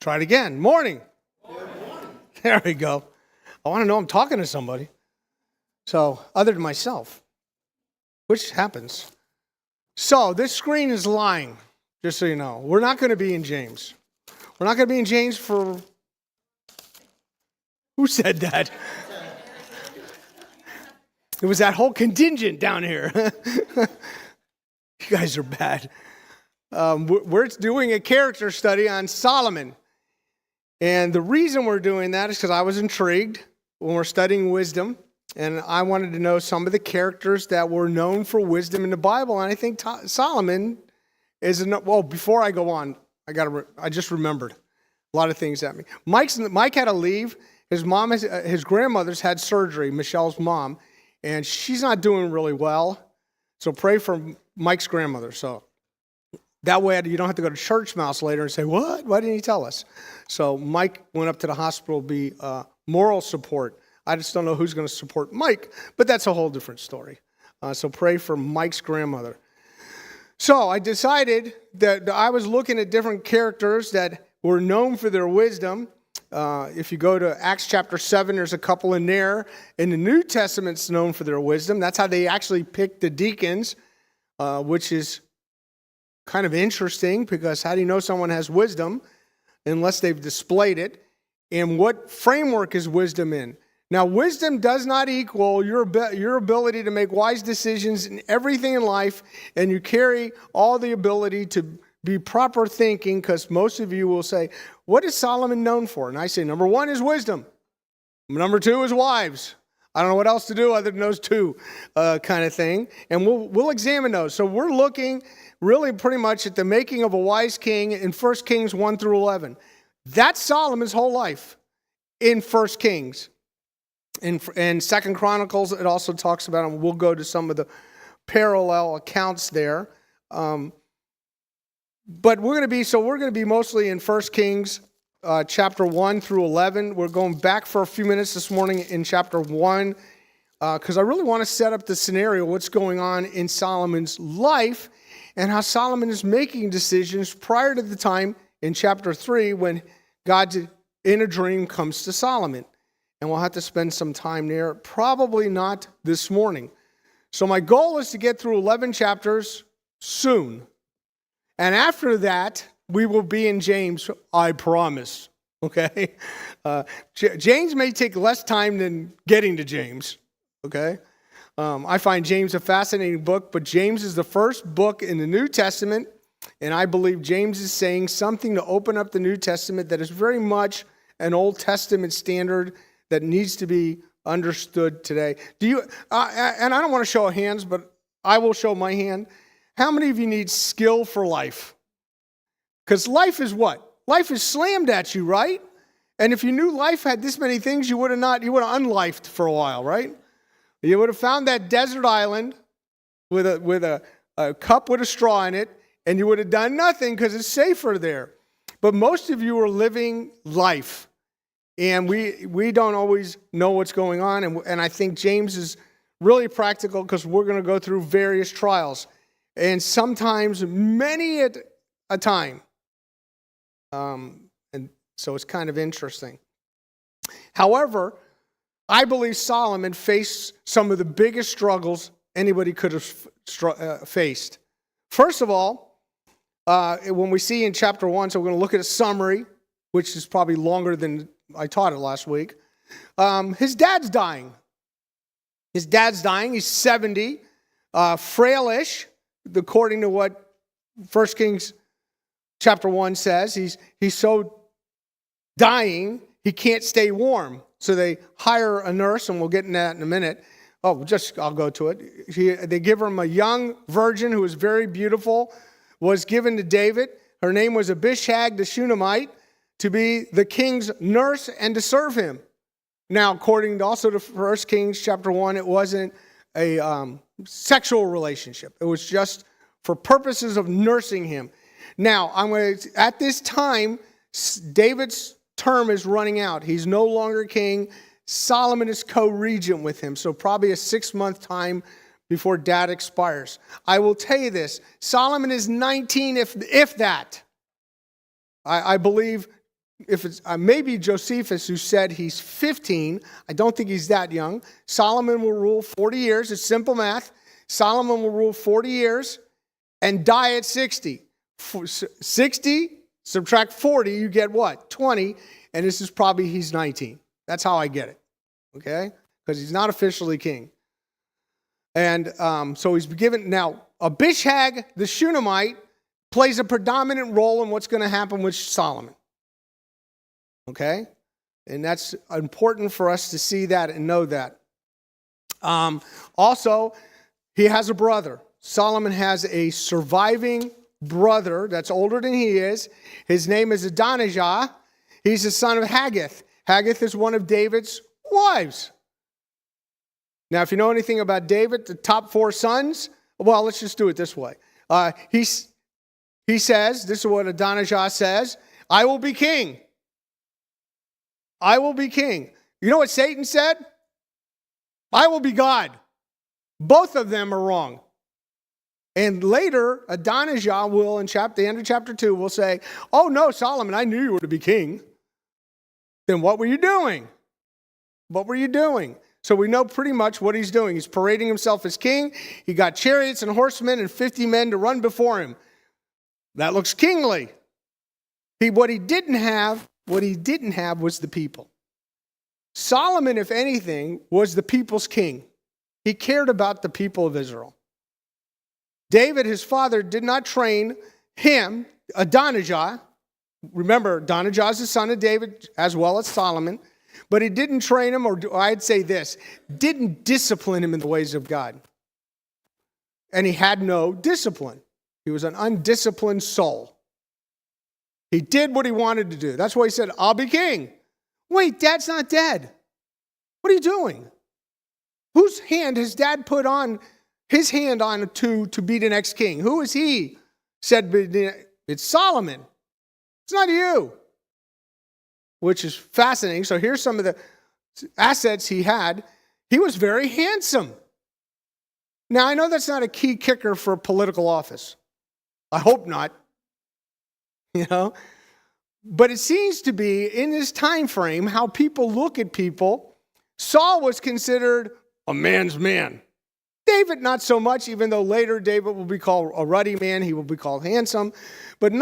Try it again. Morning. There we go. I want to know I'm talking to somebody. So, other than myself, which happens. So, this screen is lying, just so you know. We're not going to be in James. We're not going to be in James for... Who said that? It was that whole contingent down here. You guys are bad. We're doing a character study on Solomon. And the reason we're doing that is because I was intrigued when we're studying wisdom. And I wanted to know some of the characters that were known for wisdom in the Bible. And I think Solomon is... Well, before I go on, I just remembered a lot of things at me. Mike had to leave. His grandmother's had surgery, Michelle's mom. And she's not doing really well. So pray for Mike's grandmother. So that way you don't have to go to church mouse later and say, what? Why didn't he tell us? So Mike went up to the hospital to be moral support. I just don't know who's going to support Mike, but that's a whole different story. So pray for Mike's grandmother. So I decided that I was looking at different characters that were known for their wisdom. If you go to Acts chapter 7, there's a couple in there. In the New Testament's known for their wisdom. That's how they actually picked the deacons, which is kind of interesting, because how do you know someone has wisdom unless they've displayed it? And what framework is wisdom in? Now, wisdom does not equal your ability to make wise decisions in everything in life, and you carry all the ability to be proper thinking, because most of you will say, what is Solomon known for? And I say, number one is wisdom. Number two is wives. I don't know what else to do other than those two kind of thing. And we'll examine those. So we're looking really pretty much at the making of a wise king in 1 Kings 1 through 11. That's Solomon's whole life in 1 Kings. In 2 Chronicles, it also talks about, and we'll go to some of the parallel accounts there. But we're going to be mostly in 1 Kings chapter 1 through 11. We're going back for a few minutes this morning in chapter 1 because I really want to set up the scenario, what's going on in Solomon's life and how Solomon is making decisions prior to the time in chapter 3 when God in a dream comes to Solomon. And we'll have to spend some time there, probably not this morning. So my goal is to get through 11 chapters soon. And after that, we will be in James, I promise, okay? James may take less time than getting to James, okay? I find James a fascinating book, but James is the first book in the New Testament, and I believe James is saying something to open up the New Testament that is very much an Old Testament standard that needs to be understood today. And I don't want to show hands, but I will show my hand. How many of you need skill for life? Because life is what? Life is slammed at you, right? And if you knew life had this many things, you would have unlifed for a while, right? You would have found that desert island with a cup with a straw in it, and you would have done nothing because it's safer there. But most of you are living life. And we don't always know what's going on. And I think James is really practical because we're going to go through various trials. And sometimes many at a time. And so it's kind of interesting. However, I believe Solomon faced some of the biggest struggles anybody could have faced. First of all, when we see in chapter 1, so we're going to look at a summary, which is probably longer than I taught it last week. His dad's dying. He's 70, frailish, according to what 1 Kings chapter 1 says. He's so dying, he can't stay warm. So they hire a nurse, and we'll get into that in a minute. I'll go to it. They give him a young virgin who was very beautiful, was given to David. Her name was Abishag the Shunammite, to be the king's nurse and to serve him. Now, according also to 1 Kings chapter 1, it wasn't a sexual relationship. It was just for purposes of nursing him. Now, at this time, David's term is running out. He's no longer king. Solomon is co-regent with him, so probably a 6-month time before dad expires. I will tell you this, Solomon is 19, if that. I believe if it's maybe Josephus who said he's 15. I don't think he's that young. Solomon will rule 40 years. It's simple math. Solomon will rule 40 years and die at 60. 60, subtract 40, you get what? 20. And this is probably he's 19. That's how I get it. Okay? Because he's not officially king. And so he's given. Now, Abishag, the Shunammite, plays a predominant role in what's going to happen with Solomon. Okay? And that's important for us to see that and know that. Also, he has a brother. Solomon has a surviving brother that's older than he is. His name is Adonijah. He's the son of Haggith. Haggith is one of David's wives. Now, if you know anything about David, the top 4 sons, well, let's just do it this way. He says, this is what Adonijah says, I will be king. I will be king. You know what Satan said? I will be God. Both of them are wrong. And later, Adonijah will, in the end of chapter 2, will say, oh no, Solomon, I knew you were to be king. Then what were you doing? What were you doing? So we know pretty much what he's doing. He's parading himself as king. He got chariots and horsemen and 50 men to run before him. That looks kingly. What he didn't have was the people. Solomon, if anything, was the people's king. He cared about the people of Israel. David, his father, did not train him, Adonijah. Remember, Adonijah is the son of David as well as Solomon. But he didn't train him, or I'd say this, didn't discipline him in the ways of God. And he had no discipline. He was an undisciplined soul. He did what he wanted to do. That's why he said, I'll be king. Wait, Dad's not dead. What are you doing? Whose hand has Dad put on his hand on to be the next king? Who is he? Said, it's Solomon. It's not you. Which is fascinating. So here's some of the assets he had. He was very handsome. Now, I know that's not a key kicker for a political office. I hope not. You know? But it seems to be, in this time frame, how people look at people. Saul was considered a man's man. David, not so much, even though later David will be called a ruddy man. He will be called handsome. But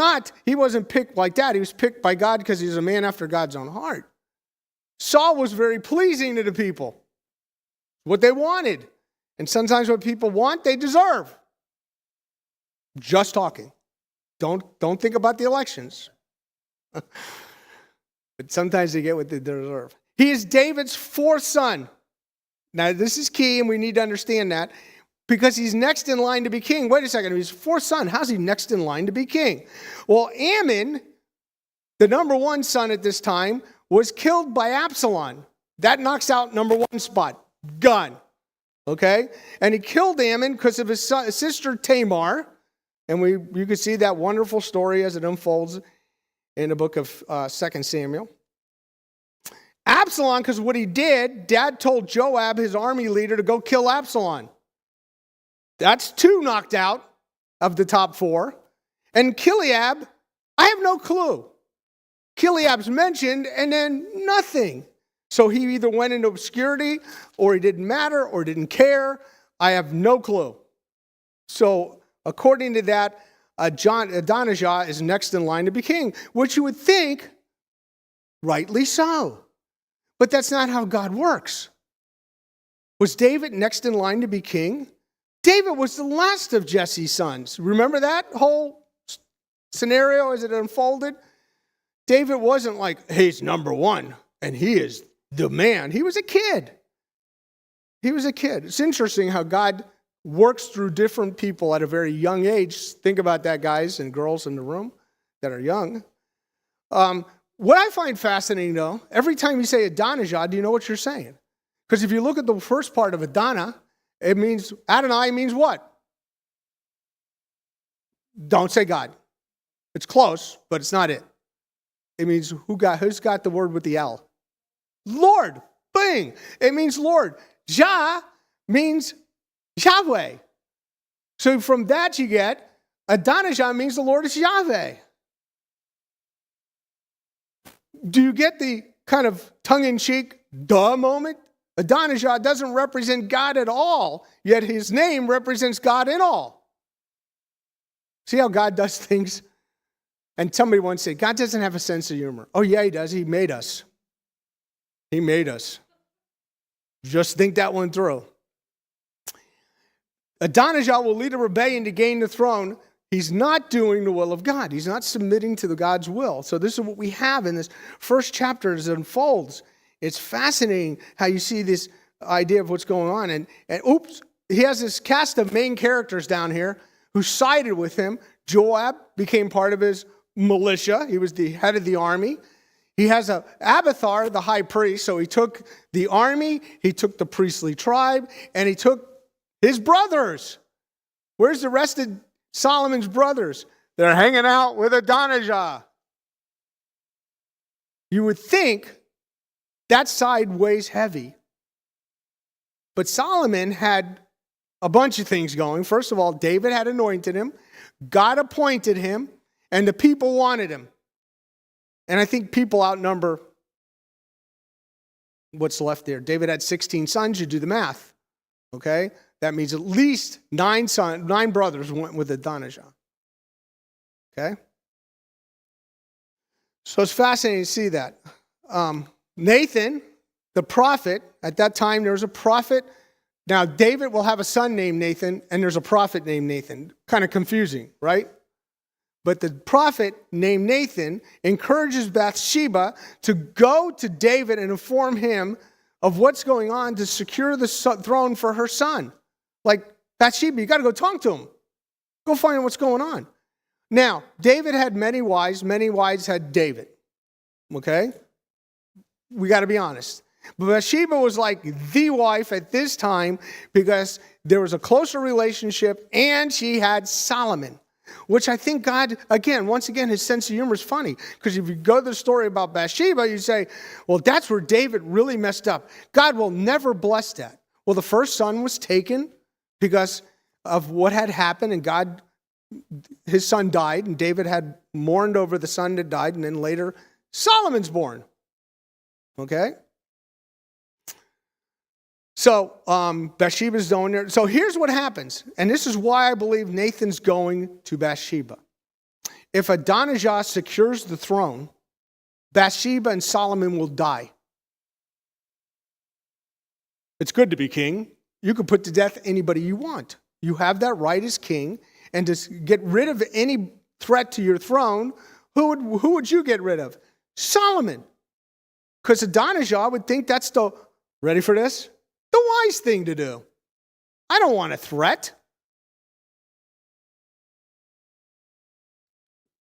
he wasn't picked like that. He was picked by God because he's a man after God's own heart. Saul was very pleasing to the people. What they wanted. And sometimes what people want, they deserve. Just talking. Don't think about the elections. But sometimes they get what they deserve. He is David's 4th son. Now, this is key, and we need to understand that, because he's next in line to be king. Wait a second, he's 4th son. How's he next in line to be king? Well, Ammon, the number 1 son at this time, was killed by Absalom. That knocks out number 1 spot. Gone. Okay? And he killed Ammon because of his sister Tamar. And you can see that wonderful story as it unfolds in the book of 2 Samuel. Absalom, because what he did, Dad told Joab, his army leader, to go kill Absalom. That's 2 knocked out of the top 4. And Kileab, I have no clue. Kileab's mentioned, and then nothing. So he either went into obscurity, or he didn't matter, or didn't care. I have no clue. So according to that, Adonijah is next in line to be king, which you would think, rightly so. But that's not how God works. Was David next in line to be king? David was the last of Jesse's sons. Remember that whole scenario as it unfolded? David wasn't like, hey, he's number 1, and he is the man. He was a kid. He was a kid. It's interesting how God works through different people at a very young age. Think about that, guys and girls in the room that are young. What I find fascinating, though, every time you say Adonijah, do you know what you're saying? Because if you look at the first part of Adonai, it means, Adonai means what? Don't say God. It's close, but it's not it. It means who's got the word with the L? Lord. Bing. It means Lord. Jah means Yahweh. So from that you get, Adonijah means the Lord is Yahweh. Do you get the kind of tongue-in-cheek duh moment? Adonijah doesn't represent God at all, yet his name represents God in all. See how God does things? And somebody once said, God doesn't have a sense of humor. Oh, yeah, he does. He made us. He made us. Just think that one through. Adonijah will lead a rebellion to gain the throne. He's not doing the will of God. He's not submitting to the God's will. So this is what we have in this first chapter as it unfolds. It's fascinating how you see this idea of what's going on. And oops, he has this cast of main characters down here who sided with him. Joab became part of his militia. He was the head of the army. He has Abiathar, the high priest. So he took the army, he took the priestly tribe, and he took his brothers. Where's the rest of Solomon's brothers? They're hanging out with Adonijah. You would think that side weighs heavy. But Solomon had a bunch of things going. First of all, David had anointed him. God appointed him. And the people wanted him. And I think people outnumber what's left there. David had 16 sons. You do the math. Okay? That means at least 9 brothers went with Adonijah. Okay? So it's fascinating to see that. Nathan, the prophet, at that time there was a prophet. Now David will have a son named Nathan, and there's a prophet named Nathan. Kind of confusing, right? But the prophet named Nathan encourages Bathsheba to go to David and inform him of what's going on to secure the throne for her son. Like, Bathsheba, you got to go talk to him. Go find out what's going on. Now, David had many wives had David. Okay? We got to be honest. But Bathsheba was like the wife at this time because there was a closer relationship and she had Solomon. Which I think God, once again, his sense of humor is funny. Because if you go to the story about Bathsheba, you say, well, that's where David really messed up. God will never bless that. Well, the first son was taken because of what had happened, and his son died, and David had mourned over the son that died, and then later Solomon's born. Okay? So Bathsheba's going there. So here's what happens. And this is why I believe Nathan's going to Bathsheba. If Adonijah secures the throne, Bathsheba and Solomon will die. It's good to be king. You can put to death anybody you want. You have that right as king. And to get rid of any threat to your throne, who would you get rid of? Solomon. Because Adonijah would think that's ready for this? The wise thing to do. I don't want a threat.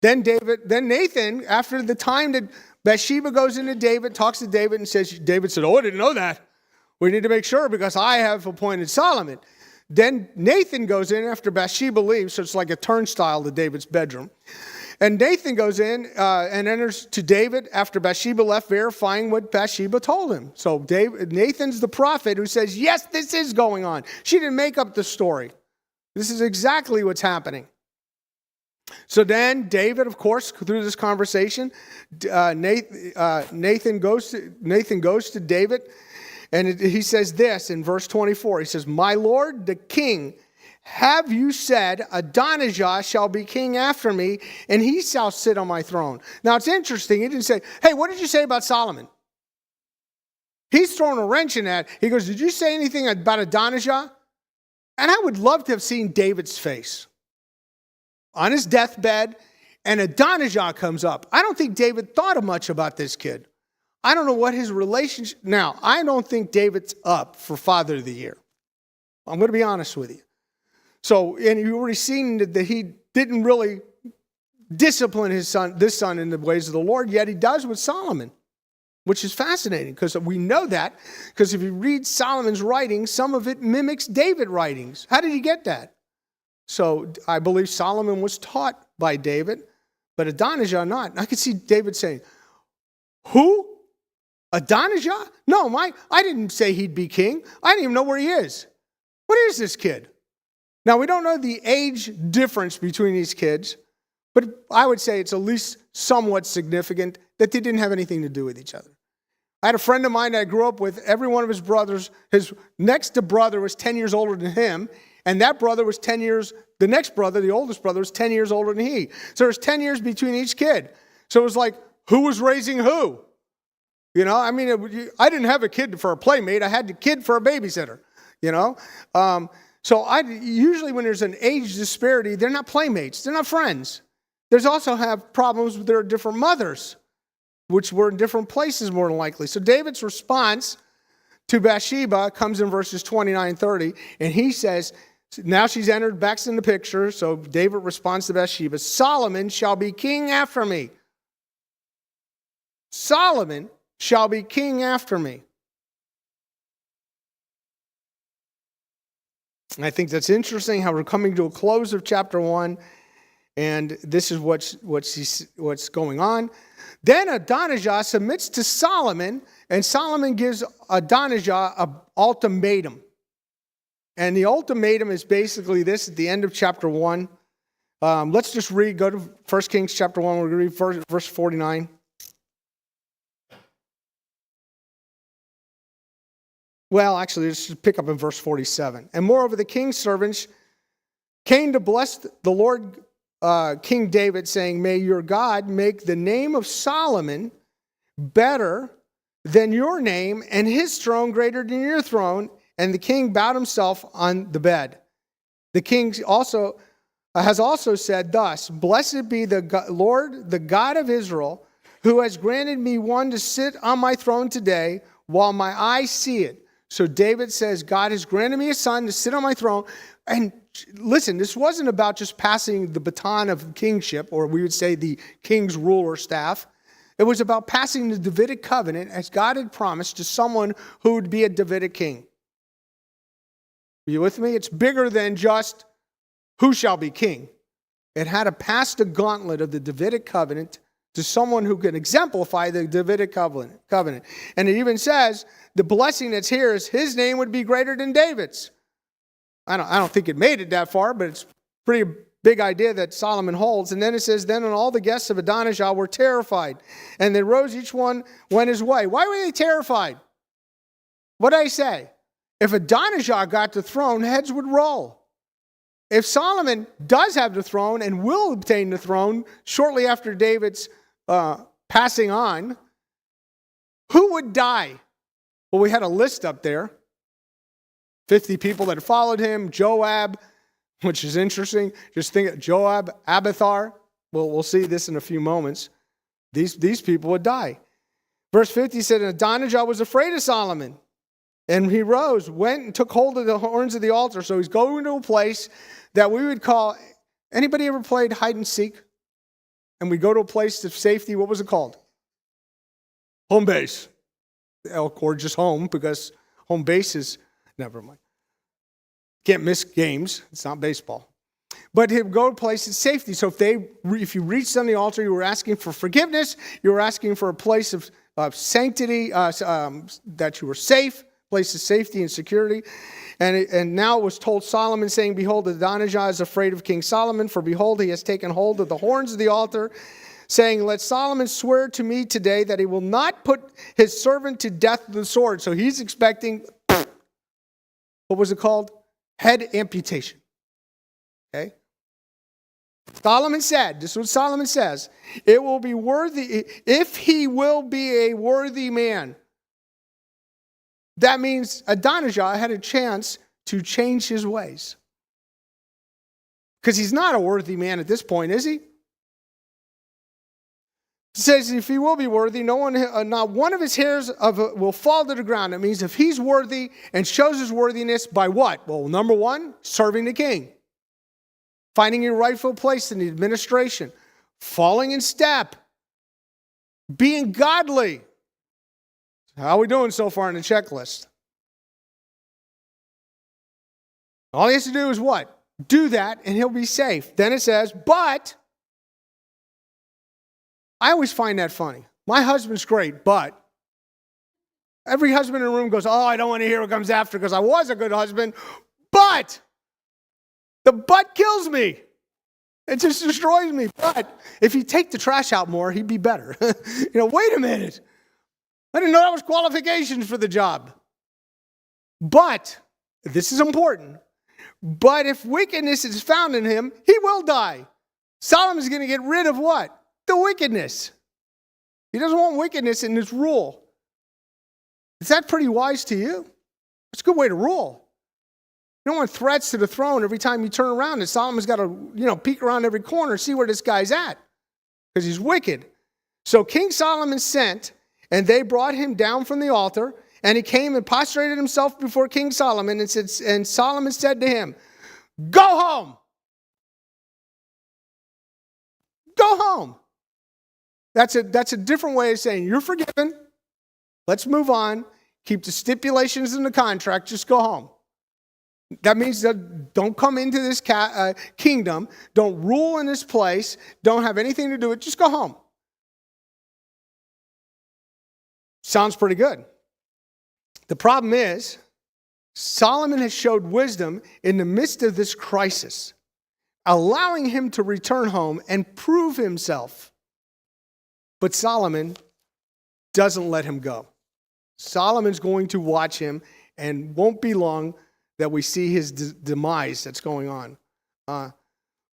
Then Nathan, after the time that Bathsheba goes into David, talks to David and says, David said, oh, I didn't know that. We need to make sure because I have appointed Solomon. Then Nathan goes in after Bathsheba leaves, so it's like a turnstile to David's bedroom. And Nathan goes in and enters to David after Bathsheba left, verifying what Bathsheba told him. So Nathan's the prophet who says, yes, this is going on. She didn't make up the story. This is exactly what's happening. So then David, of course, through this conversation, Nathan goes to David, and he says this in verse 24. He says, my lord, the king, have you said, Adonijah shall be king after me, and he shall sit on my throne? Now, it's interesting. He didn't say, hey, what did you say about Solomon? He's throwing a wrench in that. He goes, did you say anything about Adonijah? And I would love to have seen David's face on his deathbed, and Adonijah comes up. I don't think David thought much about this kid. I don't know what his relationship... Now, I don't think David's up for Father of the Year. I'm going to be honest with you. So, and you've already seen that he didn't really discipline this son in the ways of the Lord, yet he does with Solomon, which is fascinating because we know that because if you read Solomon's writings, some of it mimics David's writings. How did he get that? So I believe Solomon was taught by David, but Adonijah not. And I could see David saying, who? Adonijah? No, I didn't say he'd be king. I didn't even know where he is. What is this kid? Now, we don't know the age difference between these kids, But I would say it's at least somewhat significant that they didn't have anything to do with each other. I had a friend of mine that I grew up with. Every one of his brothers, his next to brother was 10 years older than him. And that brother was 10 years, the next brother, the oldest brother, was 10 years older than he. So there's 10 years between each kid. So it was like, who was raising who? You know, I mean, I didn't have a kid for a playmate. I had a kid for a babysitter, you know. So usually when there's an age disparity, they're not playmates. They're not friends. There's also have problems with their different mothers, which were in different places more than likely. So David's response to Bathsheba comes in verses 29 and 30, and he says, now she's entered back in the picture, so David responds to Bathsheba, Solomon shall be king after me. Solomon shall be king after me. And I think that's interesting how we're coming to a close of chapter 1, and this is what's going on. Then Adonijah submits to Solomon, and Solomon gives Adonijah an ultimatum. And the ultimatum is basically this at the end of chapter 1. Let's just go to 1 Kings chapter 1. We're going to read verse 49. Well, actually, let's just pick up in verse 47. And moreover, the king's servants came to bless the Lord King David, saying, may your God make the name of Solomon better than your name, and his throne greater than your throne. And the king bowed himself on the bed. The king has also said thus, blessed be the Lord, the God of Israel, who has granted me one to sit on my throne today while my eyes see it. So David says, God has granted me a son to sit on my throne. And listen, this wasn't about just passing the baton of kingship, or we would say the king's ruler staff. It was about passing the Davidic covenant as God had promised to someone who would be a Davidic king. Are you with me? It's bigger than just who shall be king. It had to pass the gauntlet of the Davidic covenant to someone who can exemplify the Davidic covenant. And it even says the blessing that's here is his name would be greater than David's. I don't think it made it that far, but it's a pretty big idea that Solomon holds. And then it says, then all the guests of Adonijah were terrified, and they rose, each one went his way. Why were they terrified? What did I say? If Adonijah got the throne, heads would roll. If Solomon does have the throne and will obtain the throne shortly after David's passing on, who would die? Well, we had a list up there. 50 people that followed him, Joab, which is interesting. Just think of Joab, Abiathar. Well, we'll see this in a few moments. These people would die. Verse 50 said, Adonijah was afraid of Solomon. And he rose, went and took hold of the horns of the altar. So he's going to a place that we would call, anybody ever played hide and seek? And we go to a place of safety. What was it called? Home base. Or just home, because home base is, never mind. Can't miss games. It's not baseball. But he'd go to a place of safety. So if you reached on the altar, you were asking for forgiveness. You were asking for a place of sanctity, that you were safe. Place of safety and security. And now it was told Solomon, saying, behold, Adonijah is afraid of King Solomon, for behold, he has taken hold of the horns of the altar, saying, let Solomon swear to me today that he will not put his servant to death with the sword. So he's expecting, what was it called? Head amputation. Okay? Solomon said, this is what Solomon says, it will be worthy, if he will be a worthy man. That means Adonijah had a chance to change his ways. Because he's not a worthy man at this point, is he? It says if he will be worthy, not one of his hairs will fall to the ground. That means if he's worthy and shows his worthiness by what? Well, number one, serving the king. Finding your rightful place in the administration. Falling in step. Being godly. How are we doing so far in the checklist? All he has to do is what? Do that and he'll be safe. Then it says, but, I always find that funny. My husband's great, but, every husband in the room goes, oh, I don't want to hear what comes after because I was a good husband, but, the but kills me. It just destroys me. But if he'd take the trash out more, he'd be better. Wait a minute. I didn't know that was qualifications for the job. But, this is important, but if wickedness is found in him, he will die. Solomon's going to get rid of what? The wickedness. He doesn't want wickedness in his rule. Is that pretty wise to you? It's a good way to rule. You don't want threats to the throne every time you turn around. And Solomon's got to, peek around every corner, see where this guy's at, because he's wicked. So King Solomon sent, and they brought him down from the altar, and he came and prostrated himself before King Solomon, and Solomon said to him, "Go home. Go home." That's a different way of saying, you're forgiven. Let's move on. Keep the stipulations in the contract. Just go home. That means that don't come into this kingdom. Don't rule in this place. Don't have anything to do with it. Just go home. Sounds pretty good. The problem is, Solomon has showed wisdom in the midst of this crisis, allowing him to return home and prove himself. But Solomon doesn't let him go. Solomon's going to watch him, and won't be long that we see his demise that's going on.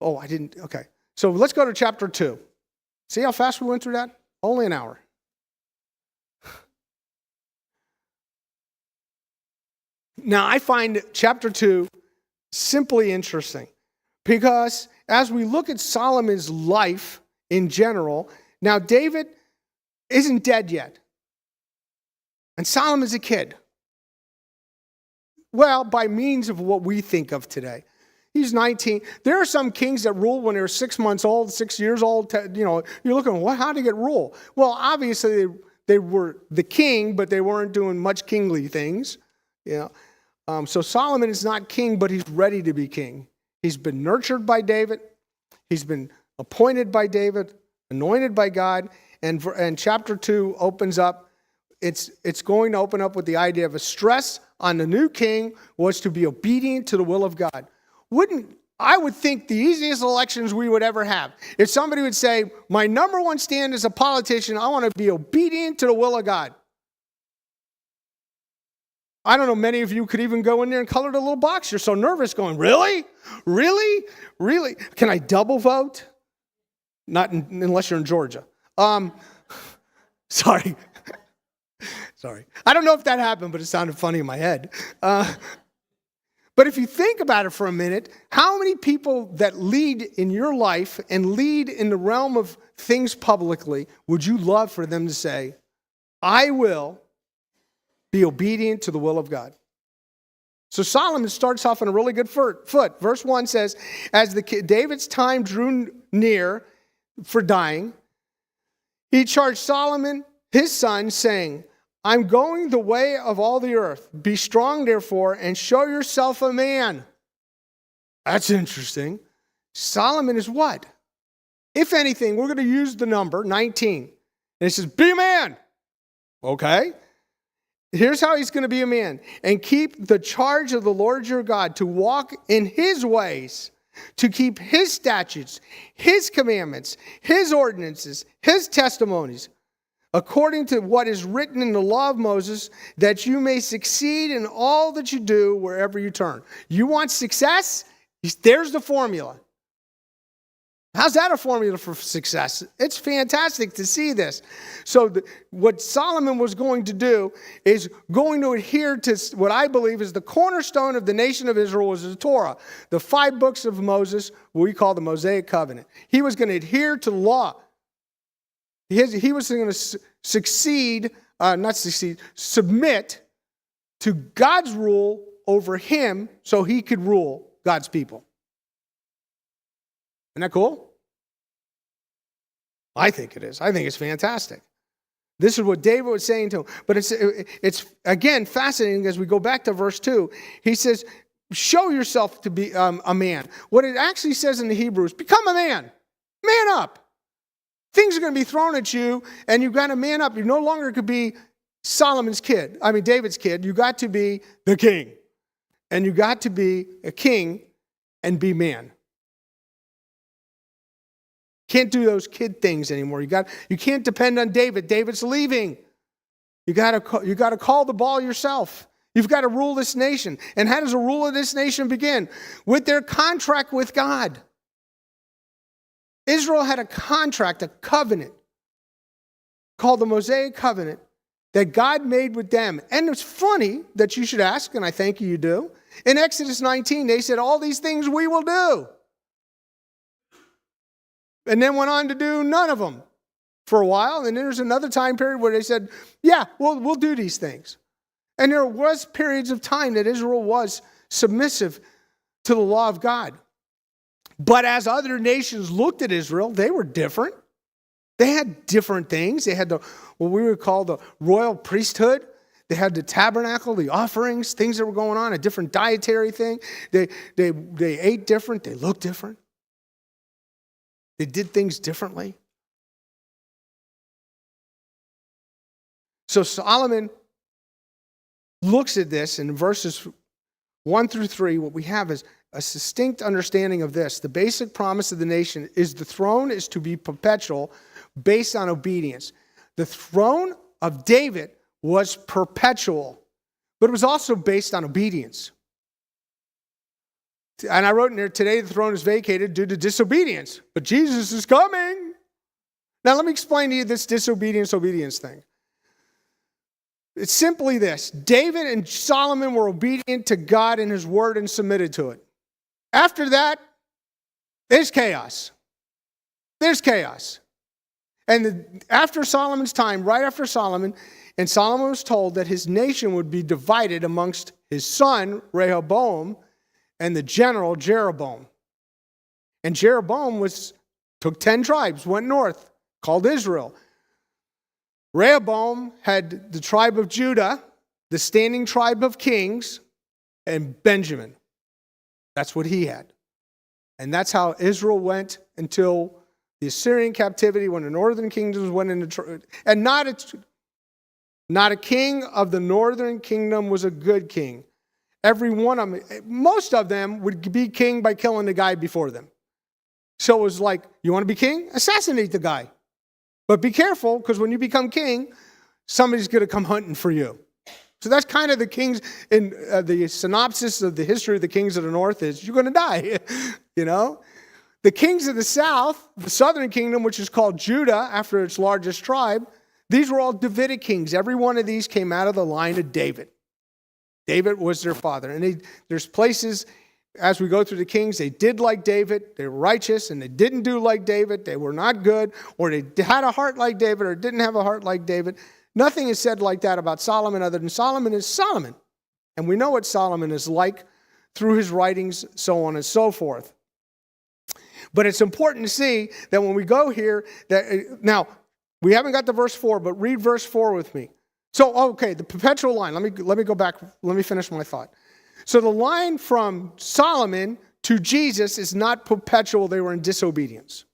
Okay. So let's go to chapter 2. See how fast we went through that? Only an hour. Now, I find chapter 2 simply interesting because as we look at Solomon's life in general, now David isn't dead yet. And Solomon's a kid. Well, by means of what we think of today. He's 19. There are some kings that rule when they're 6 months old, 6 years old. You're looking, how did they get rule? Well, obviously they were the king, but they weren't doing much kingly things. So Solomon is not king, but he's ready to be king. He's been nurtured by David. He's been appointed by David, anointed by God. And chapter 2 opens up. It's going to open up with the idea of a stress on the new king was to be obedient to the will of God. I would think the easiest elections we would ever have. If somebody would say, my number one stand as a politician, I want to be obedient to the will of God. I don't know, many of you could even go in there and color the little box. You're so nervous going, really? Really? Really? Can I double vote? Unless you're in Georgia. Sorry. Sorry. I don't know if that happened, but it sounded funny in my head. But if you think about it for a minute, how many people that lead in your life and lead in the realm of things publicly would you love for them to say, I will be obedient to the will of God? So Solomon starts off on a really good foot. Verse 1 says, as David's time drew near for dying, he charged Solomon, his son, saying, I'm going the way of all the earth. Be strong, therefore, and show yourself a man. That's interesting. Solomon is what? If anything, we're going to use the number 19. And it says, be a man. Okay. Here's how he's going to be a man. And keep the charge of the Lord your God, to walk in his ways, to keep his statutes, his commandments, his ordinances, his testimonies, according to what is written in the law of Moses, that you may succeed in all that you do wherever you turn. You want success? There's the formula. How's that a formula for success? It's fantastic to see this. So what Solomon was going to do is going to adhere to what I believe is the cornerstone of the nation of Israel was the Torah, the 5 books of Moses, what we call the Mosaic Covenant. He was going to adhere to law. He was going to submit to God's rule over him so he could rule God's people. Isn't that cool? I think it is. I think it's fantastic. This is what David was saying to him. But it's again, fascinating as we go back to verse 2. He says, show yourself to be a man. What it actually says in the Hebrew is, become a man. Man up. Things are going to be thrown at you, and you've got to man up. You no longer could be David's kid. You got to be the king. And you got to be a king and be man. Can't do those kid things anymore. You can't depend on David. David's leaving. You got to call the ball yourself. You've got to rule this nation. And how does the rule of this nation begin? With their contract with God. Israel had a contract, a covenant, called the Mosaic Covenant, that God made with them. And it's funny that you should ask, and I thank you do. In Exodus 19, they said, all these things we will do. And then went on to do none of them for a while. And then there's another time period where they said, yeah, we'll do these things. And there was periods of time that Israel was submissive to the law of God. But as other nations looked at Israel, they were different. They had different things. They had what we would call the royal priesthood. They had the tabernacle, the offerings, things that were going on, a different dietary thing. They ate different. They looked different. They did things differently. So Solomon looks at this in verses 1 through 3. What we have is a distinct understanding of this. The basic promise of the nation is the throne is to be perpetual based on obedience. The throne of David was perpetual, but it was also based on obedience. And I wrote in there, today the throne is vacated due to disobedience, but Jesus is coming. Now let me explain to you this disobedience-obedience thing. It's simply this. David and Solomon were obedient to God and his word and submitted to it. After that, there's chaos. There's chaos. And after Solomon's time, right after Solomon, and Solomon was told that his nation would be divided amongst his son, Rehoboam, and the general, Jeroboam. And Jeroboam took 10 tribes, went north, called Israel. Rehoboam had the tribe of Judah, the standing tribe of kings, and Benjamin. That's what he had. And that's how Israel went until the Assyrian captivity, when the northern kingdoms went into... And not a king of the northern kingdom was a good king. Every one of them, most of them would be king by killing the guy before them. So it was like, you want to be king? Assassinate the guy. But be careful, because when you become king, somebody's going to come hunting for you. So that's kind of the kings, in the synopsis of the history of the kings of the north is, you're going to die, you know? The kings of the south, the southern kingdom, which is called Judah, after its largest tribe, these were all Davidic kings. Every one of these came out of the line of David. David was their father. And there's places, as we go through the kings, they did like David, they were righteous, and they didn't do like David, they were not good, or they had a heart like David, or didn't have a heart like David. Nothing is said like that about Solomon other than Solomon is Solomon. And we know what Solomon is like through his writings, so on and so forth. But it's important to see that when we go here, now, we haven't got to verse 4, but read verse 4 with me. So, okay, the perpetual line. Let me go back. Let me finish my thought. So the line from Solomon to Jesus is not perpetual. They were in disobedience.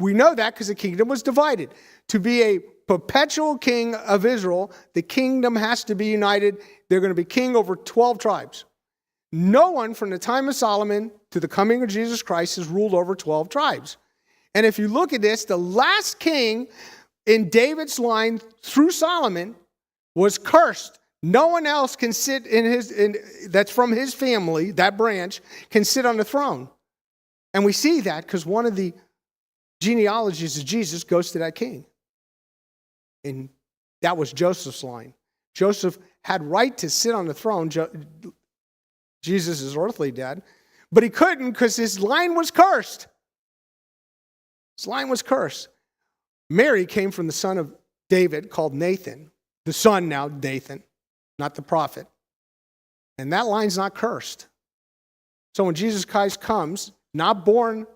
We know that because the kingdom was divided. To be a perpetual king of Israel, the kingdom has to be united. They're going to be king over 12 tribes. No one from the time of Solomon to the coming of Jesus Christ has ruled over 12 tribes. And if you look at this, the last king in David's line through Solomon was cursed. No one else can sit that's from his family, that branch, can sit on the throne. And we see that because one of the genealogies of Jesus goes to that king. And that was Joseph's line. Joseph had right to sit on the throne, Jesus' earthly dad, but he couldn't because his line was cursed. His line was cursed. Mary came from the son of David called Nathan, the son now, Nathan, not the prophet. And that line's not cursed. So when Jesus Christ comes, not born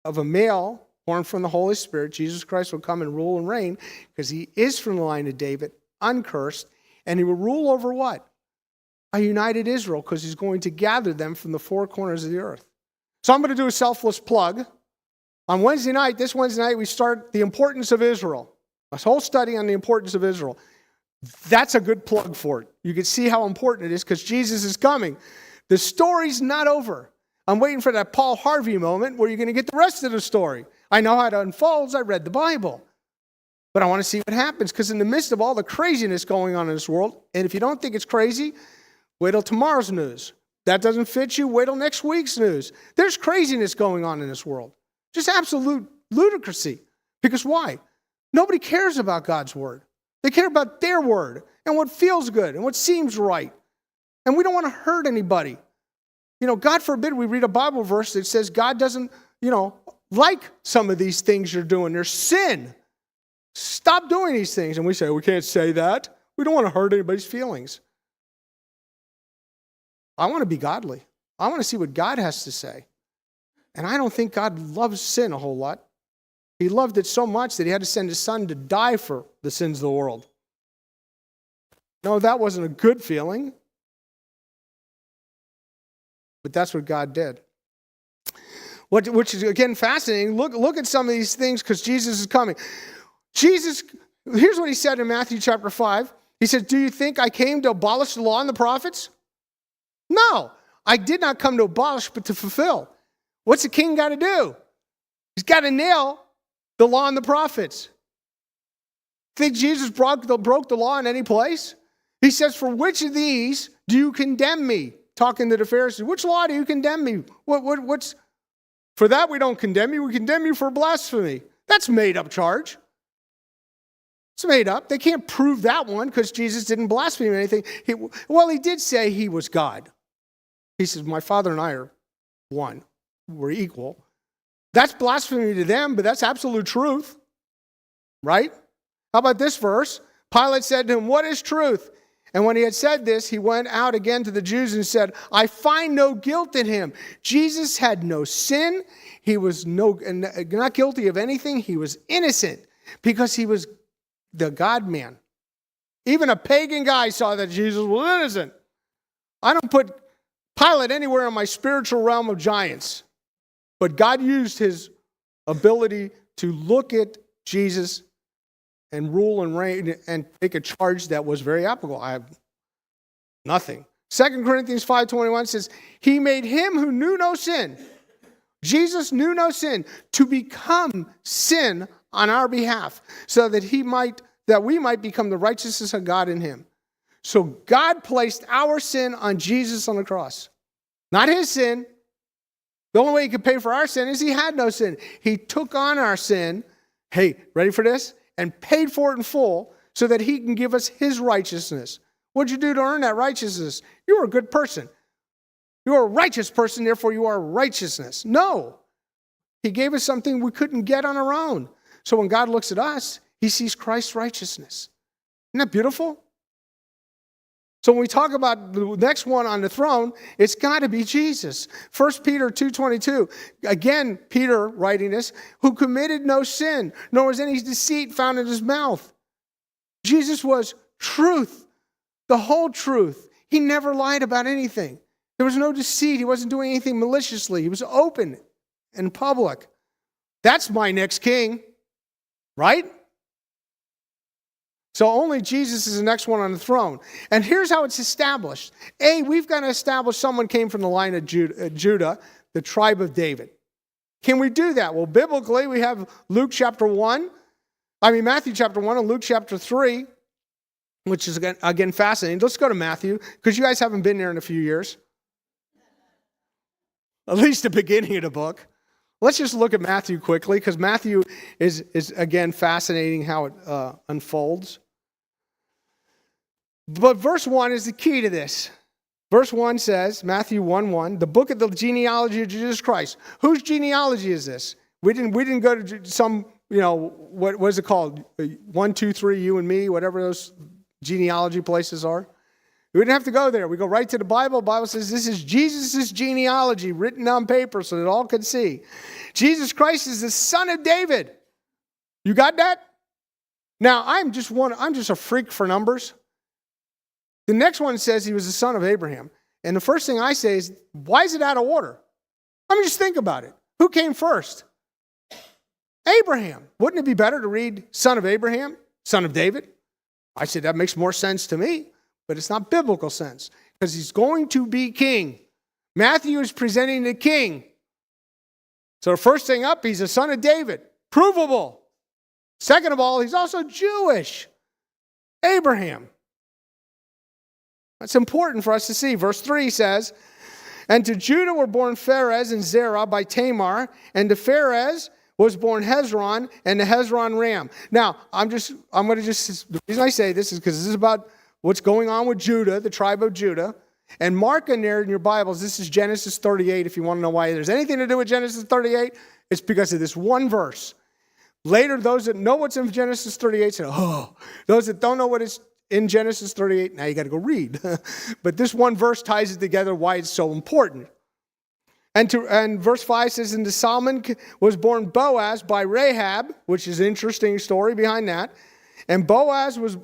of a male, born from the Holy Spirit, Jesus Christ will come and rule and reign because he is from the line of David, uncursed, and he will rule over what? A united Israel, because he's going to gather them from the four corners of the earth. So I'm going to do a selfless plug. On Wednesday night, this Wednesday night, we start the importance of Israel. A whole study on the importance of Israel. That's a good plug for it. You can see how important it is because Jesus is coming. The story's not over. I'm waiting for that Paul Harvey moment where you're going to get the rest of the story. I know how it unfolds. I read the Bible. But I want to see what happens, because in the midst of all the craziness going on in this world, and if you don't think it's crazy, wait till tomorrow's news. That doesn't fit you, wait till next week's news. There's craziness going on in this world. Just absolute ludicrousy. Because why? Nobody cares about God's word. They care about their word and what feels good and what seems right. And we don't want to hurt anybody. God forbid we read a Bible verse that says God doesn't, like some of these things you're doing. There's sin. Stop doing these things. And we say, we can't say that. We don't want to hurt anybody's feelings. I want to be godly. I want to see what God has to say. And I don't think God loves sin a whole lot. He loved it so much that he had to send his son to die for the sins of the world. No, that wasn't a good feeling. But that's what God did. Which is, again, fascinating. Look at some of these things, because Jesus is coming. Here's what he said in Matthew chapter 5. He said, do you think I came to abolish the law and the prophets? No, I did not come to abolish, but to fulfill. What's the king got to do? He's got to nail the law and the prophets. Think Jesus broke the law in any place? He says, for which of these do you condemn me? Talking to the Pharisees, which law do you condemn me? What's for that we don't condemn you, we condemn you for blasphemy. That's a made-up charge. It's made up. They can't prove that one because Jesus didn't blaspheme anything. He did say he was God. He says, my Father and I are one. We're equal. That's blasphemy to them, but that's absolute truth. Right? How about this verse? Pilate said to him, what is truth? And when he had said this, he went out again to the Jews and said, I find no guilt in him. Jesus had no sin. He was not guilty of anything. He was innocent because he was the God-man. Even a pagan guy saw that Jesus was innocent. I don't put Pilate anywhere in my spiritual realm of giants. But God used his ability to look at Jesus and rule and reign and take a charge that was very applicable. I have nothing. 2 Corinthians 5:21 says, he made him who knew no sin, Jesus knew no sin, to become sin on our behalf, so that we might become the righteousness of God in him. So God placed our sin on Jesus on the cross. Not his sin. The only way he could pay for our sin is he had no sin. He took on our sin. Hey, ready for this? And paid for it in full so that he can give us his righteousness. What'd you do to earn that righteousness? You were a good person. You are a righteous person, therefore you are righteousness. No. He gave us something we couldn't get on our own. So when God looks at us, he sees Christ's righteousness. Isn't that beautiful? So when we talk about the next one on the throne, it's got to be Jesus. 1 Peter 2:22, again, Peter writing this, who committed no sin, nor was any deceit found in his mouth. Jesus was truth, the whole truth. He never lied about anything. There was no deceit. He wasn't doing anything maliciously. He was open and public. That's my next king, right? So only Jesus is the next one on the throne. And here's how it's established. We've got to establish someone came from the line of Judah, the tribe of David. Can we do that? Well, biblically, we have Matthew chapter 1 and Luke chapter 3, which is, again fascinating. Let's go to Matthew, because you guys haven't been there in a few years. At least the beginning of the book. Let's just look at Matthew quickly, because Matthew is again, fascinating how it unfolds. But verse 1 is the key to this. Verse 1 says, Matthew 1:1, the book of the genealogy of Jesus Christ. Whose genealogy is this? We didn't go to some, what is it called? 1, 2, 3, you and me, whatever those genealogy places are. We didn't have to go there. We go right to the Bible. The Bible says this is Jesus' genealogy written on paper so that all could see. Jesus Christ is the son of David. You got that? Now, I'm just a freak for numbers. The next one says he was the son of Abraham. And the first thing I say is, why is it out of order? Just think about it. Who came first? Abraham. Wouldn't it be better to read son of Abraham, son of David? I said that makes more sense to me. But it's not biblical sense, because he's going to be king. Matthew is presenting the king. So the first thing up, he's a son of David. provable. Second of all, he's also Jewish. Abraham. That's important for us to see. Verse 3 says, and to Judah were born Pharez and Zerah by Tamar, and to Pharez was born Hezron, and to Hezron Ram. Now, the reason I say this is because this is about what's going on with Judah, the tribe of Judah. And mark in there in your Bibles, this is Genesis 38, if you want to know why there's anything to do with Genesis 38, it's because of this one verse. Later, those that know what's in Genesis 38 say, oh, those that don't know what is in Genesis 38, now you got to go read. But this one verse ties it together why it's so important. And verse 5 says, and to Solomon was born Boaz by Rahab, which is an interesting story behind that. And Boaz was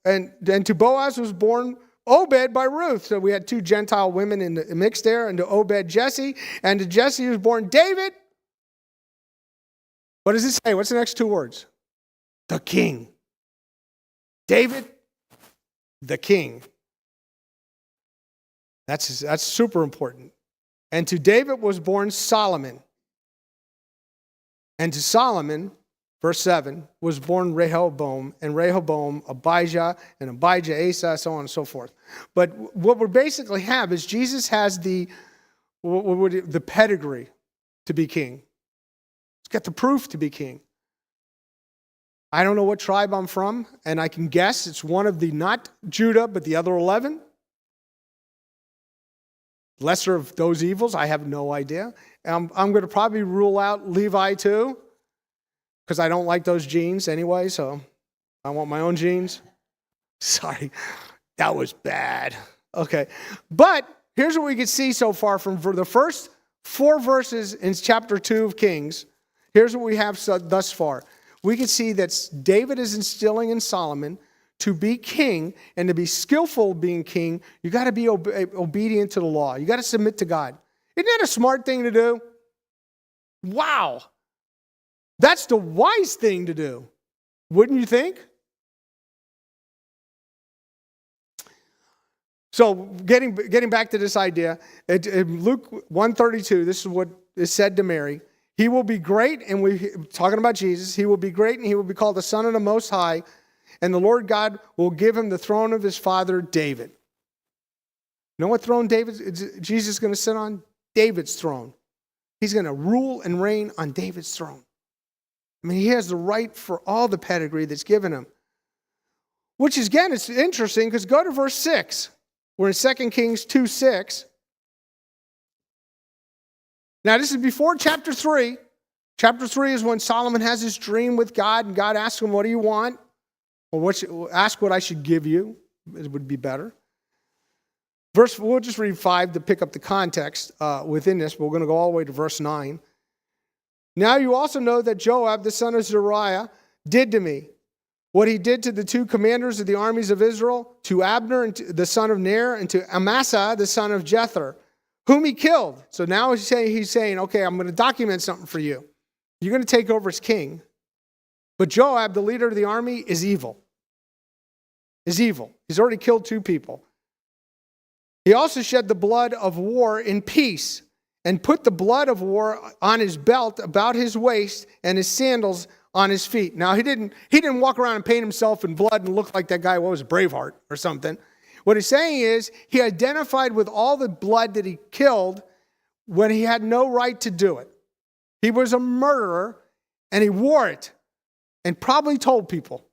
and to Boaz was born Obed by Ruth. So we had two Gentile women in the mix there. And to Obed, Jesse. And to Jesse was born David. What does it say? What's the next two words? The king. David, the king. That's super important. And to David was born Solomon. And to Solomon, verse 7, was born Rehoboam, and Rehoboam, Abijah, and Abijah, Asa, so on and so forth. But what we basically have is Jesus has the pedigree to be king. He's got the proof to be king. I don't know what tribe I'm from, and I can guess it's one of the, not Judah, but the other 11. Lesser of those evils, I have no idea. I'm going to probably rule out Levi too, because I don't like those genes anyway, so I want my own genes. Sorry, that was bad. Okay, but here's what we can see so far from the first 4 verses in chapter 2 of Kings. Here's what we have thus far. We can see that David is instilling in Solomon to be king and to be skillful being king, you got to be obedient to the law. You got to submit to God. Isn't that a smart thing to do? Wow. That's the wise thing to do. Wouldn't you think? So getting back to this idea, in Luke 1:32, this is what is said to Mary. He will be great, and we're talking about Jesus. He will be great, and he will be called the Son of the Most High, and the Lord God will give him the throne of his father David. You know what throne Jesus is going to sit on? David's throne. He's going to rule and reign on David's throne. I mean, he has the right for all the pedigree that's given him. Which is, again, it's interesting because go to verse 6. We're in 2 Kings 2:6. Now, this is before chapter 3. Chapter 3 is when Solomon has his dream with God, and God asks him, what do you want? Or ask what I should give you. It would be better. We'll just read 5 to pick up the context within this, but we're going to go all the way to verse 9. Now you also know that Joab, the son of Zeruiah, did to me what he did to the 2 commanders of the armies of Israel, to Abner, and the son of Ner, and to Amasa, the son of Jether, whom he killed. So now he's saying, okay, I'm going to document something for you. You're going to take over as king. But Joab, the leader of the army, is evil. He's already killed 2 people. He also shed the blood of war in peace, and put the blood of war on his belt about his waist, and his sandals on his feet. Now, he didn't walk around and paint himself in blood and look like that guy, what was it, Braveheart or something. What he's saying is he identified with all the blood that he killed when he had no right to do it. He was a murderer, and he wore it and probably told people.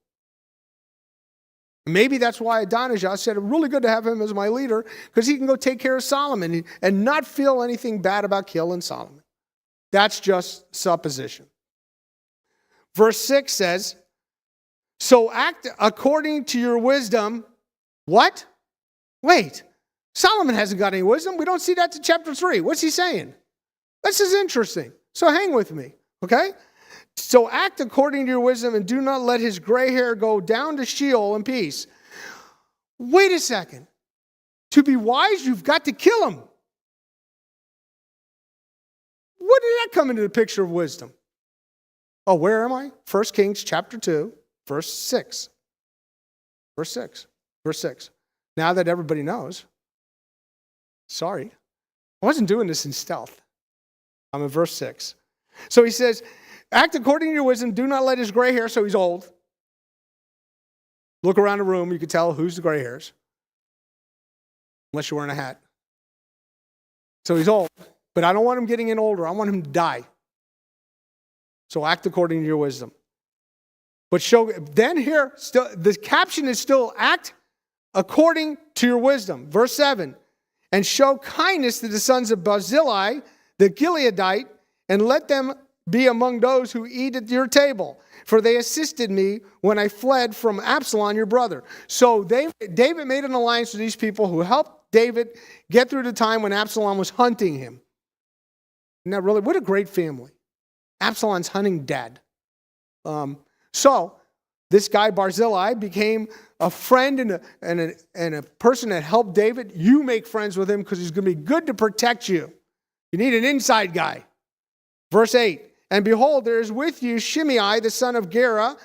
Maybe that's why Adonijah said, it's really good to have him as my leader, because he can go take care of Solomon and not feel anything bad about killing Solomon. That's just supposition. Verse 6 says, so act according to your wisdom. What? Wait, Solomon hasn't got any wisdom. We don't see that to chapter 3. What's he saying? This is interesting. So hang with me, okay? So act according to your wisdom and do not let his gray hair go down to Sheol in peace. Wait a second. To be wise, you've got to kill him. What did that come into the picture of wisdom? Oh, where am I? 1 Kings chapter 2, verse 6. Verse 6. Now that everybody knows. Sorry. I wasn't doing this in stealth. I'm in verse 6. So he says, Act according to your wisdom. Do not let his gray hair, so he's old. Look around the room, you can tell who's the gray hairs. Unless you're wearing a hat. So he's old. But I don't want him getting in older. I want him to die. So act according to your wisdom. But then here, still, the caption is still act according to your wisdom. Verse 7. And show kindness to the sons of Barzillai, the Gileadite, and let them be among those who eat at your table. For they assisted me when I fled from Absalom, your brother. So David made an alliance with these people who helped David get through the time when Absalom was hunting him. Isn't that really? What a great family. Absalom's hunting dad. So this guy Barzillai became a friend and a person that helped David. You make friends with him because he's going to be good to protect you. You need an inside guy. Verse 8. And behold, there is with you Shimei, the son of Gera,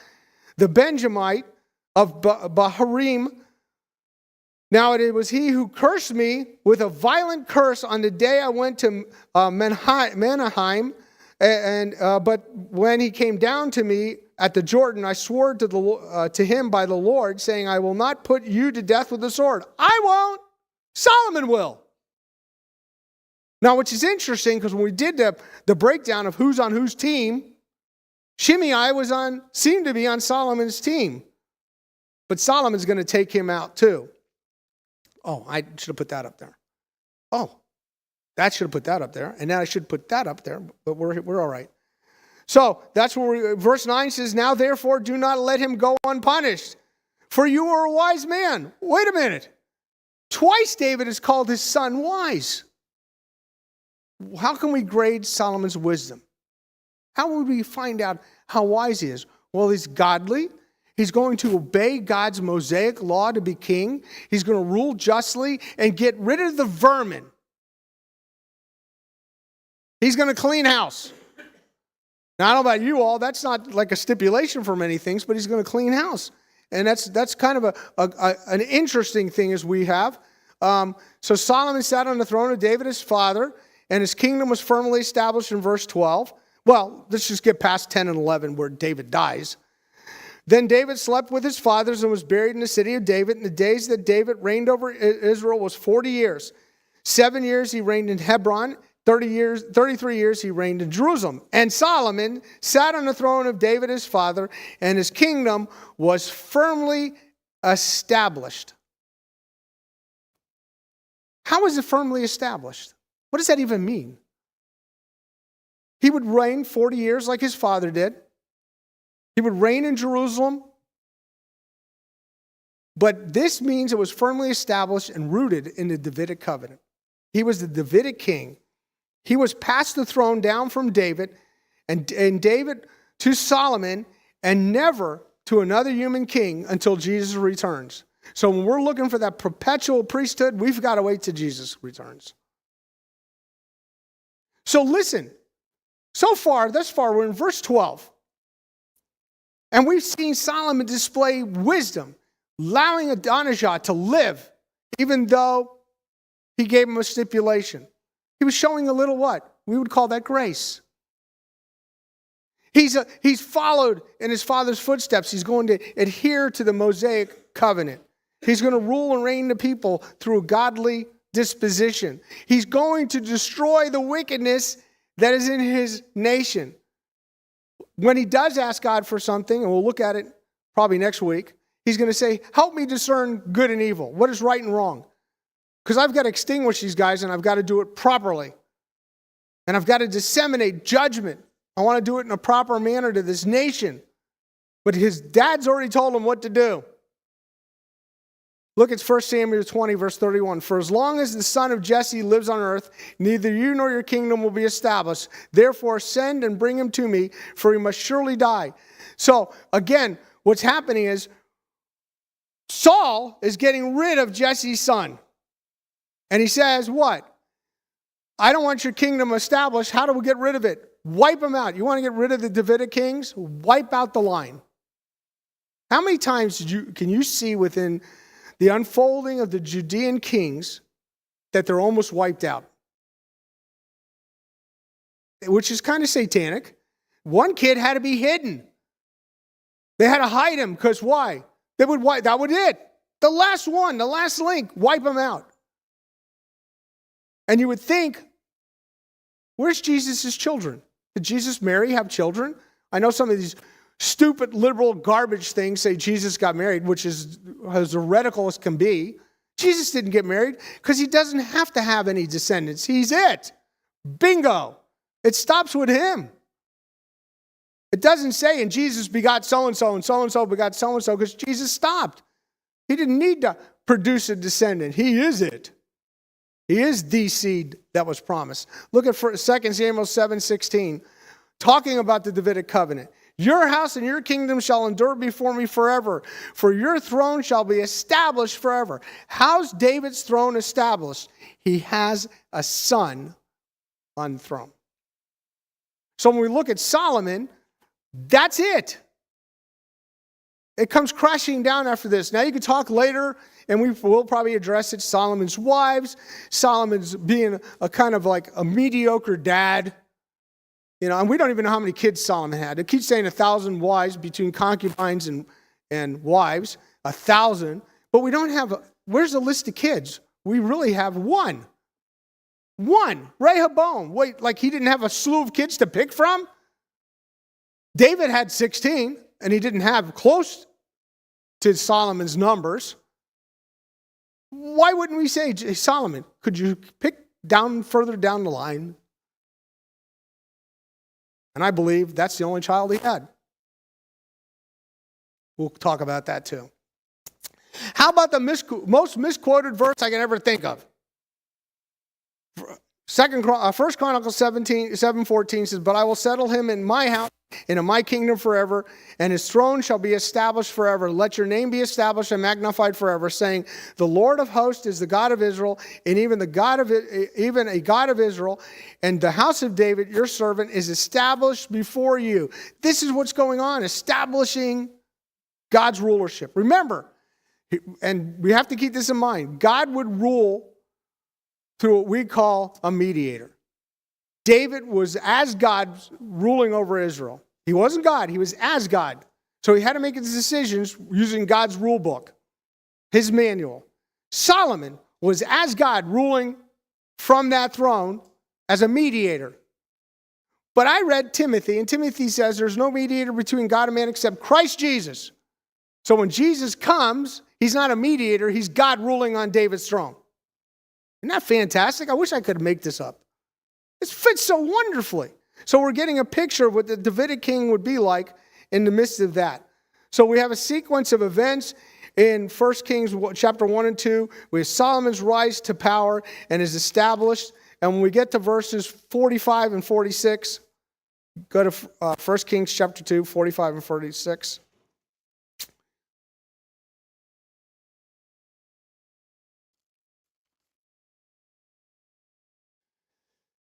the Benjamite of Baharim. Now it was he who cursed me with a violent curse on the day I went to Menaheim. But when he came down to me at the Jordan, I swore to him by the Lord, saying, I will not put you to death with the sword. I won't. Solomon will. Now, which is interesting, because when we did the breakdown of who's on whose team, Shimei seemed to be on Solomon's team. But Solomon's going to take him out too. Oh, I should have put that up there. Oh, that should have put that up there. And now I should put that up there, but we're all right. So that's where verse 9 says, now therefore do not let him go unpunished, for you are a wise man. Wait a minute. Twice David has called his son wise. How can we grade Solomon's wisdom? How would we find out how wise he is? Well, he's godly. He's going to obey God's Mosaic law to be king. He's going to rule justly and get rid of the vermin. He's going to clean house. Now, I don't know about you all. That's not like a stipulation for many things, but he's going to clean house. And that's kind of an interesting thing as we have. So Solomon sat on the throne of David, his father, and his kingdom was firmly established in verse 12. Well, let's just get past 10 and 11 where David dies. Then David slept with his fathers and was buried in the city of David. And the days that David reigned over Israel was 40 years. 7 years he reigned in Hebron. 33 years he reigned in Jerusalem. And Solomon sat on the throne of David his father, and his kingdom was firmly established. How is it firmly established? What does that even mean? He would reign 40 years like his father did. He would reign in Jerusalem. But this means it was firmly established and rooted in the Davidic covenant. He was the Davidic king. He was passed the throne down from David and David to Solomon and never to another human king until Jesus returns. So when we're looking for that perpetual priesthood, we've got to wait till Jesus returns. So listen, thus far, we're in verse 12. And we've seen Solomon display wisdom, allowing Adonijah to live, even though he gave him a stipulation. He was showing a little what? We would call that grace. He's followed in his father's footsteps. He's going to adhere to the Mosaic covenant. He's going to rule and reign the people through a godly disposition. He's going to destroy the wickedness that is in his nation. When he does ask God for something, and we'll look at it probably next week, he's going to say, help me discern good and evil. What is right and wrong? Because I've got to extinguish these guys and I've got to do it properly. And I've got to disseminate judgment. I want to do it in a proper manner to this nation. But his dad's already told him what to do. Look at 1 Samuel 20, verse 31. For as long as the son of Jesse lives on earth, neither you nor your kingdom will be established. Therefore send and bring him to me, for he must surely die. So again, what's happening is Saul is getting rid of Jesse's son. And he says, what? I don't want your kingdom established. How do we get rid of it? Wipe them out. You want to get rid of the Davidic kings? Wipe out the line. How many times can you see within the unfolding of the Judean kings that they're almost wiped out? Which is kind of satanic, One kid had to be hidden. They had to hide him because why? They would wipe. That would it. The last one, the last link, wipe him out. And you would think, where's Jesus' children? Did Jesus marry, have children? I know some of these stupid liberal garbage things say Jesus got married, which is as heretical as can be. Jesus didn't get married because he doesn't have to have any descendants. He's it. Bingo. It stops with him. It doesn't say, and Jesus begot so-and-so, and so-and-so begot so-and-so, because Jesus stopped. He didn't need to produce a descendant. He is it. He is the seed that was promised. Look at 2 Samuel 7:16, talking about the Davidic covenant. Your house and your kingdom shall endure before me forever, for your throne shall be established forever. How's David's throne established? He has a son on the throne. So when we look at Solomon, that's it. It comes crashing down after this. Now you can talk later, and we'll probably address it. Solomon's wives, Solomon's being a kind of like a mediocre dad. And we don't even know how many kids Solomon had. It keeps saying 1,000 wives between concubines and wives, 1,000. But we don't have, where's the list of kids? We really have one. One, Rehoboam. Wait, like he didn't have a slew of kids to pick from? David had 16, and he didn't have close to Solomon's numbers. Why wouldn't we say, Solomon, could you pick further down the line? And I believe that's the only child he had. We'll talk about that too. How about the most misquoted verse I can ever think of? 1 Chronicles 7:14 says, but I will settle him in my house and in my kingdom forever, and his throne shall be established forever. Let your name be established and magnified forever, saying, the Lord of hosts is the God of Israel, and even a God of Israel, and the house of David, your servant, is established before you. This is what's going on, establishing God's rulership. Remember, and we have to keep this in mind, God would rule through what we call a mediator. David was as God ruling over Israel. He wasn't God, he was as God. So he had to make his decisions using God's rule book, his manual. Solomon was as God ruling from that throne as a mediator. But I read Timothy, and Timothy says there's no mediator between God and man except Christ Jesus. So when Jesus comes, he's not a mediator, he's God ruling on David's throne. Isn't that fantastic? I wish I could make this up. It fits so wonderfully. So we're getting a picture of what the Davidic king would be like in the midst of that. So we have a sequence of events in 1 Kings chapter 1 and 2. We have Solomon's rise to power and is established. And when we get to verses 45 and 46, go to 1 Kings chapter 2, 45 and 46.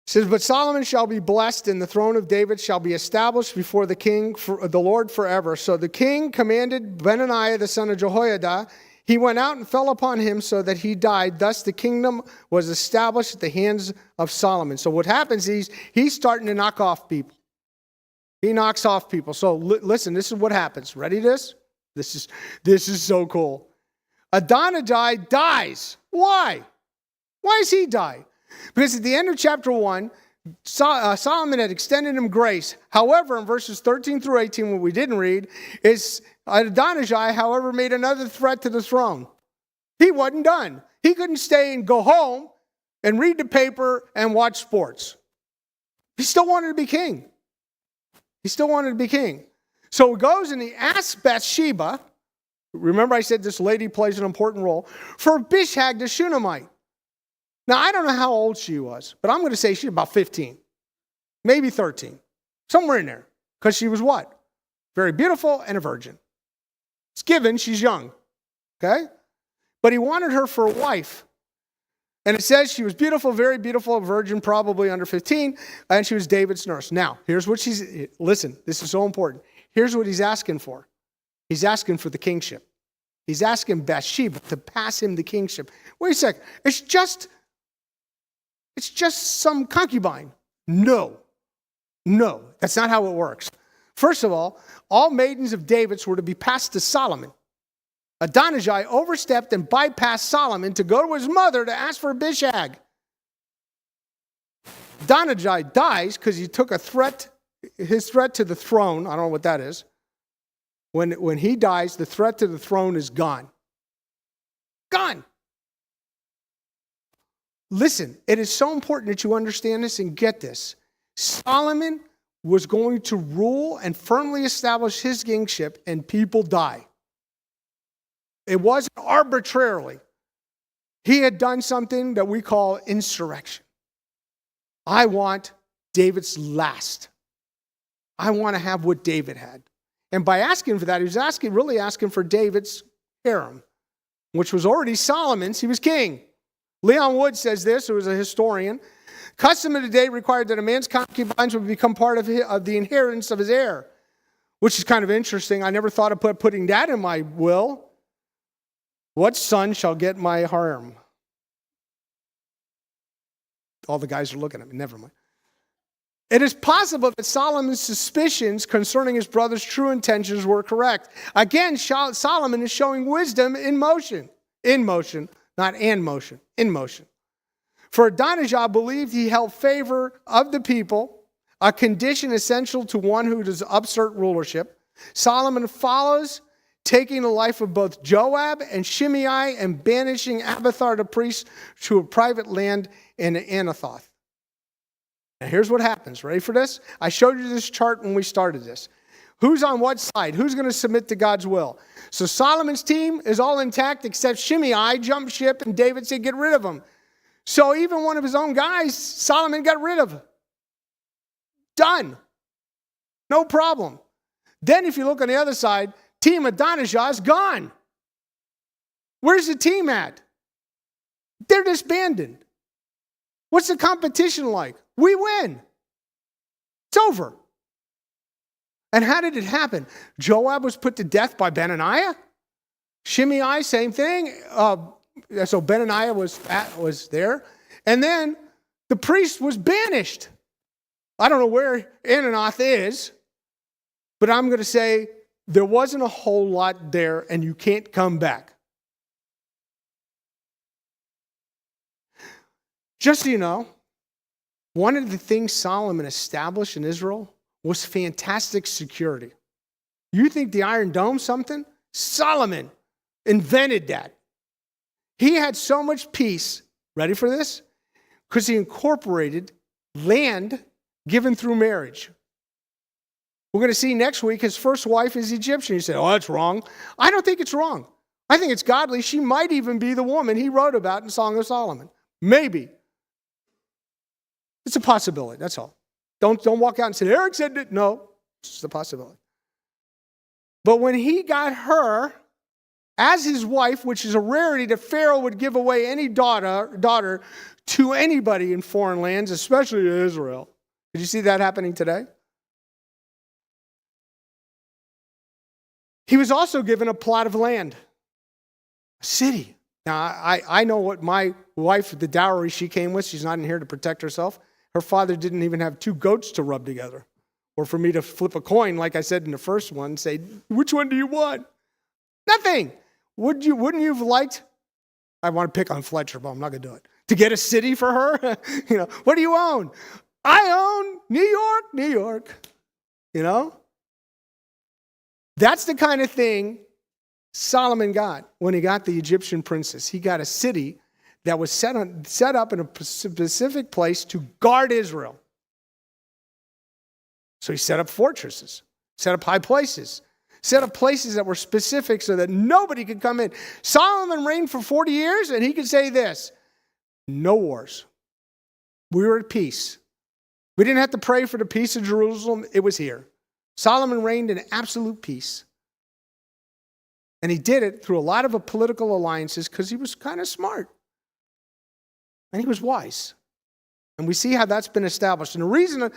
It says, but Solomon shall be blessed, and the throne of David shall be established before the king, the Lord forever. So the king commanded Benaiah the son of Jehoiada. He went out and fell upon him so that he died. Thus the kingdom was established at the hands of Solomon. So what happens is he's starting to knock off people. He knocks off people. So listen, this is what happens. Ready this? This is so cool. Adonijah dies. Why? Why does he die? Because at the end of chapter 1, Solomon had extended him grace. However, in verses 13 through 18, what we didn't read, is Adonijah, however, made another threat to the throne. He wasn't done. He couldn't stay and go home and read the paper and watch sports. He still wanted to be king. He still wanted to be king. So he goes and he asks Bathsheba, remember I said this lady plays an important role, for Bishag the Shunammite. Now, I don't know how old she was, but I'm going to say she's about 15, maybe 13, somewhere in there. Because she was what? Very beautiful and a virgin. It's given she's young, okay? But he wanted her for a wife. And it says she was beautiful, very beautiful, a virgin, probably under 15, and she was David's nurse. Now, here's what listen, this is so important. Here's what he's asking for. He's asking for the kingship. He's asking Bathsheba to pass him the kingship. Wait a second. It's just some concubine. No. That's not how it works. First of all maidens of David's were to be passed to Solomon. Adonijah overstepped and bypassed Solomon to go to his mother to ask for Abishag. Adonijah dies because he took his threat to the throne. I don't know what that is. When he dies, the threat to the throne is gone. Gone. Listen, it is so important that you understand this and get this. Solomon was going to rule and firmly establish his kingship, and people die. It wasn't arbitrarily. He had done something that we call insurrection. I want David's last. I want to have what David had. And by asking for that, he was really asking for David's harem, which was already Solomon's. He was king. Leon Wood says this, who was a historian. Custom of the day required that a man's concubines would become part of the inheritance of his heir, which is kind of interesting. I never thought of putting that in my will. What son shall get my harem? All the guys are looking at me. Never mind. It is possible that Solomon's suspicions concerning his brother's true intentions were correct. Again, Solomon is showing wisdom in motion. In motion, not and motion. In motion. For Adonijah believed he held favor of the people, a condition essential to one who does upsert rulership. Solomon follows, taking the life of both Joab and Shimei and banishing Abiathar the priest to a private land in Anathoth. Now here's what happens. Ready for this? I showed you this chart when we started this. Who's on what side? Who's going to submit to God's will? So Solomon's team is all intact except Shimei jumped ship and David said get rid of him. So even one of his own guys, Solomon got rid of. Done. No problem. Then if you look on the other side, team Adonijah is gone. Where's the team at? They're disbanded. What's the competition like? We win. It's over. And how did it happen? Joab was put to death by Benaniah. Shimei, same thing. So Benaniah was there. And then the priest was banished. I don't know where Anathoth is, but I'm going to say there wasn't a whole lot there and you can't come back. Just so you know, one of the things Solomon established in Israel was fantastic security. You think the Iron Dome something? Solomon invented that. He had so much peace, ready for this? Because he incorporated land given through marriage. We're going to see next week his first wife is Egyptian. You say, oh, that's wrong. I don't think it's wrong. I think it's godly. She might even be the woman he wrote about in Song of Solomon. Maybe. It's a possibility, that's all. Don't walk out and say, Eric said that. No, it's just a possibility. But when he got her as his wife, which is a rarity that Pharaoh would give away any daughter to anybody in foreign lands, especially Israel. Did you see that happening today? He was also given a plot of land, a city. Now, I know what my wife, the dowry she came with, she's not in here to protect herself. Her father didn't even have 2 goats to rub together. Or for me to flip a coin, like I said in the first one, say, which one do you want? Nothing. Wouldn't you have liked, I want to pick on Fletcher, but I'm not going to do it, to get a city for her? What do you own? I own New York. That's the kind of thing Solomon got when he got the Egyptian princess. He got a city that was set up in a specific place to guard Israel. So he set up fortresses, set up high places, set up places that were specific so that nobody could come in. Solomon reigned for 40 years, and he could say this, no wars. We were at peace. We didn't have to pray for the peace of Jerusalem. It was here. Solomon reigned in absolute peace. And he did it through a lot of political alliances because he was kind of smart. And he was wise. And we see how that's been established. And the reason,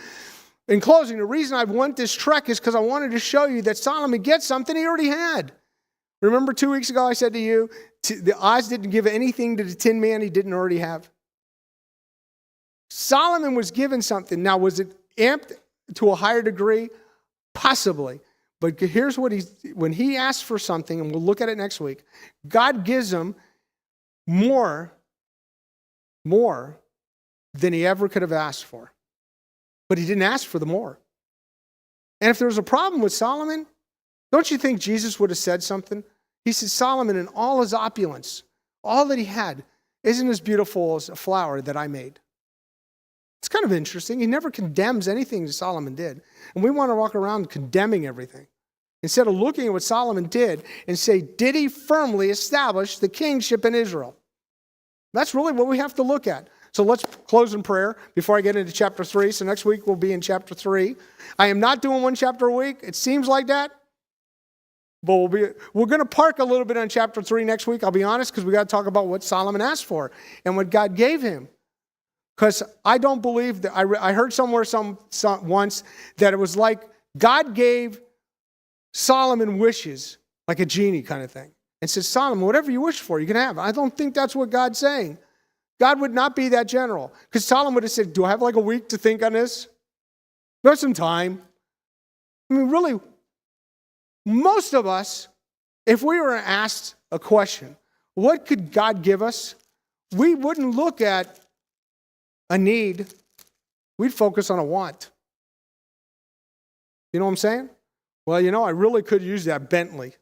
in closing, the reason I want this trek is because I wanted to show you that Solomon gets something he already had. Remember 2 weeks ago I said to you, the Oz didn't give anything to the tin man he didn't already have. Solomon was given something. Now, was it amped to a higher degree? Possibly. But here's what when he asks for something, and we'll look at it next week, God gives him more than he ever could have asked for. But he didn't ask for the more. And if there was a problem with Solomon, don't you think Jesus would have said something? He said, Solomon, in all his opulence, all that he had, isn't as beautiful as a flower that I made. It's kind of interesting. He never condemns anything that Solomon did. And we want to walk around condemning everything. Instead of looking at what Solomon did and say, did he firmly establish the kingship in Israel? That's really what we have to look at. So let's close in prayer before I get into chapter 3. So next week we'll be in chapter 3. I am not doing one chapter a week. It seems like that. But we're going to park a little bit on chapter 3 next week, I'll be honest, because we got to talk about what Solomon asked for and what God gave him. Because I don't believe that, I heard somewhere once that it was like God gave Solomon wishes, like a genie kind of thing, and said, Solomon, whatever you wish for, you can have. I don't think that's what God's saying. God would not be that general. Because Solomon would have said, do I have like a week to think on this? There's some time. I mean, really, most of us, if we were asked a question, what could God give us? We wouldn't look at a need. We'd focus on a want. You know what I'm saying? Well, I really could use that Bentley.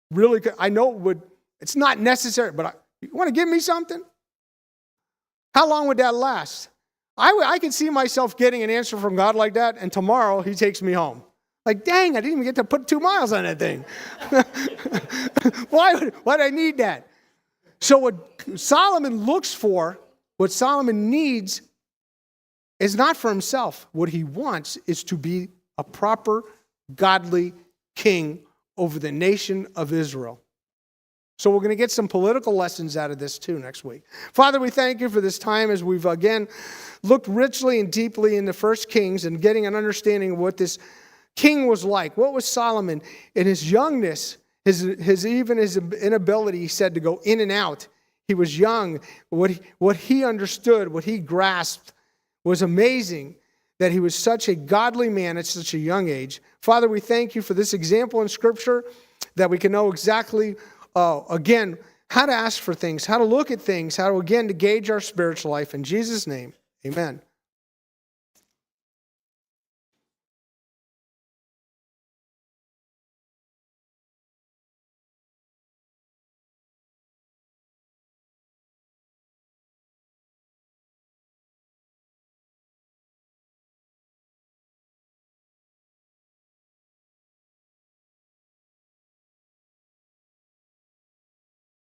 Really could. I know it would. It's not necessary, but you want to give me something? How long would that last? I could see myself getting an answer from God like that, and tomorrow he takes me home. Like, dang, I didn't even get to put 2 miles on that thing. Why'd I need that? So what Solomon looks for, what Solomon needs, is not for himself. What he wants is to be a proper, godly king over the nation of Israel. So we're going to get some political lessons out of this too next week. Father, we thank you for this time as we've again looked richly and deeply into 1 Kings and getting an understanding of what this king was like. What was Solomon in his youngness, his inability, he said, to go in and out. He was young. What he understood, what he grasped was amazing, that he was such a godly man at such a young age. Father, we thank you for this example in Scripture, that we can know exactly, again, how to ask for things, how to look at things, how to, again, to gauge our spiritual life. In Jesus' name, amen.